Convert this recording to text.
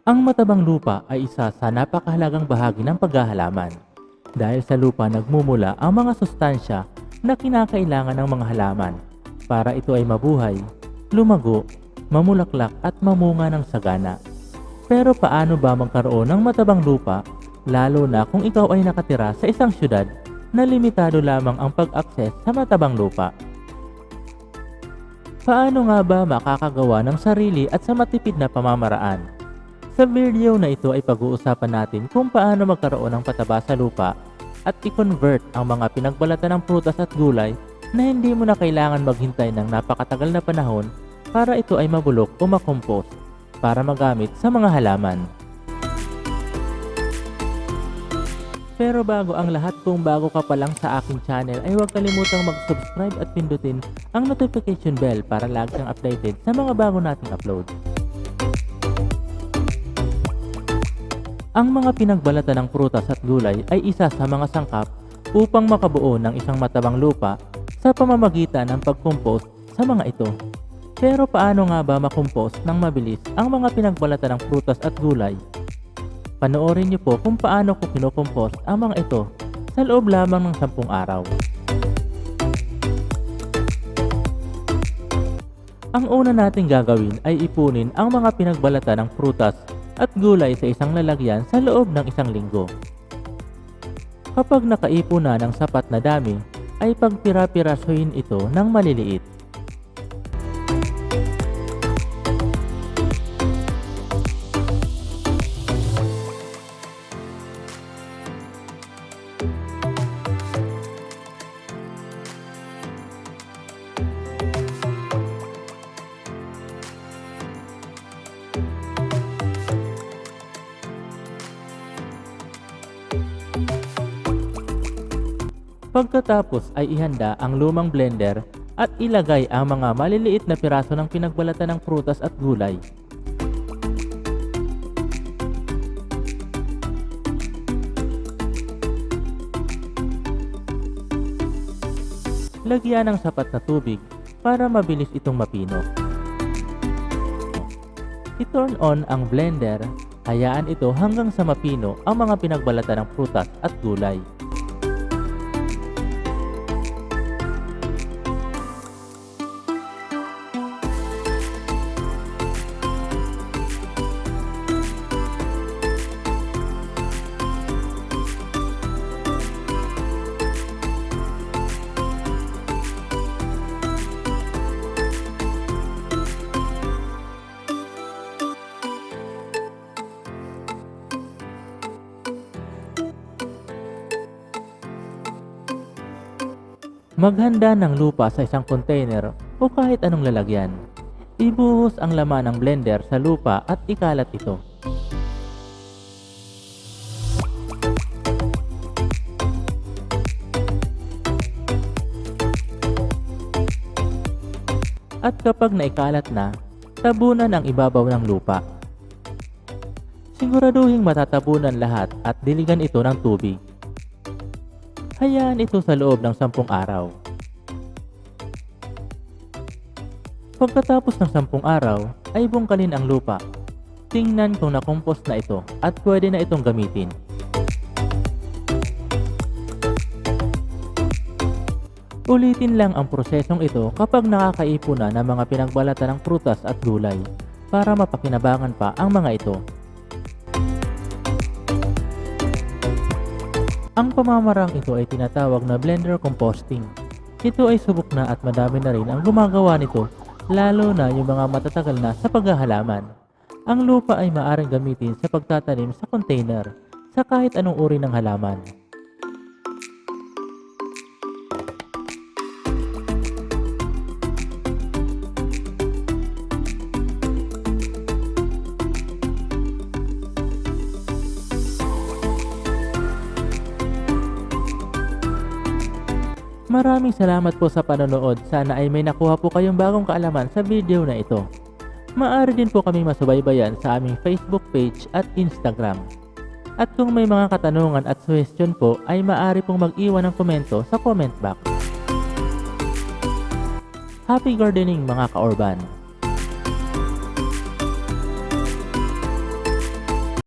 Ang matabang lupa ay isa sa napakahalagang bahagi ng paghahalaman. Dahil sa lupa nagmumula ang mga sustansya na kinakailangan ng mga halaman para ito ay mabuhay, lumago, mamulaklak at mamunga ng sagana. Pero paano ba magkaroon ng matabang lupa, lalo na kung ikaw ay nakatira sa isang syudad na limitado lamang ang pag-akses sa matabang lupa? Paano nga ba makakagawa ng sarili at sa matipid na pamamaraan? Sa video na ito ay pag-uusapan natin kung paano magkaroon ng pataba sa lupa at i-convert ang mga pinagbalatan ng prutas at gulay na hindi mo na kailangan maghintay ng napakatagal na panahon para ito ay mabulok o makompost para magamit sa mga halaman. Pero bago ang lahat, kung bago ka pa lang sa aking channel ay huwag kalimutang mag-subscribe at pindutin ang notification bell para lagi kang updated sa mga bago nating upload. Ang mga pinagbalatan ng prutas at gulay ay isa sa mga sangkap upang makabuo ng isang matabang lupa sa pamamagitan ng pag-compost sa mga ito. Pero paano nga ba makompost ng mabilis ang mga pinagbalatan ng prutas at gulay? Panoorin niyo po kung paano ko kinokompost ang mga ito sa loob lamang ng 10 araw. Ang una nating gagawin ay ipunin ang mga pinagbalatan ng prutas at gulay sa isang lalagyan sa loob ng 1 linggo. Kapag nakaipon na ng sapat na dami, ay pagpira-pirasuhin ito ng maliliit. Pagkatapos ay ihanda ang lumang blender at ilagay ang mga maliliit na piraso ng pinagbalatan ng prutas at gulay. Lagyan ng sapat na tubig para mabilis itong mapino. I-turn on ang blender, hayaan ito hanggang sa mapino ang mga pinagbalatan ng prutas at gulay. Maghanda ng lupa sa isang container o kahit anong lalagyan. Ibuhos ang laman ng blender sa lupa at ikalat ito. At kapag naikalat na, tabunan ang ibabaw ng lupa. Siguraduhing matatabunan lahat at diligan ito ng tubig. Hayaan ito sa loob ng 10 araw. Pagkatapos ng 10 araw, ay bungkalin ang lupa. Tingnan kung nakompost na ito at pwede na itong gamitin. Ulitin lang ang prosesong ito kapag nakakaipon na ng mga pinagbalatan ng prutas at gulay para mapakinabangan pa ang mga ito. Ang pamamarang ito ay tinatawag na blender composting. Ito ay subok na at madami na rin ang gumagawa nito, lalo na yung mga matatagal na sa paghahalaman. Ang lupa ay maaaring gamitin sa pagtatanim sa container sa kahit anong uri ng halaman. Maraming salamat po sa panonood. Sana ay may nakuha po kayong bagong kaalaman sa video na ito. Maaari din po kami masubaybayan sa aming Facebook page at Instagram. At kung may mga katanungan at suggestion po ay maaari pong mag-iwan ng komento sa comment box. Happy gardening mga ka-urban!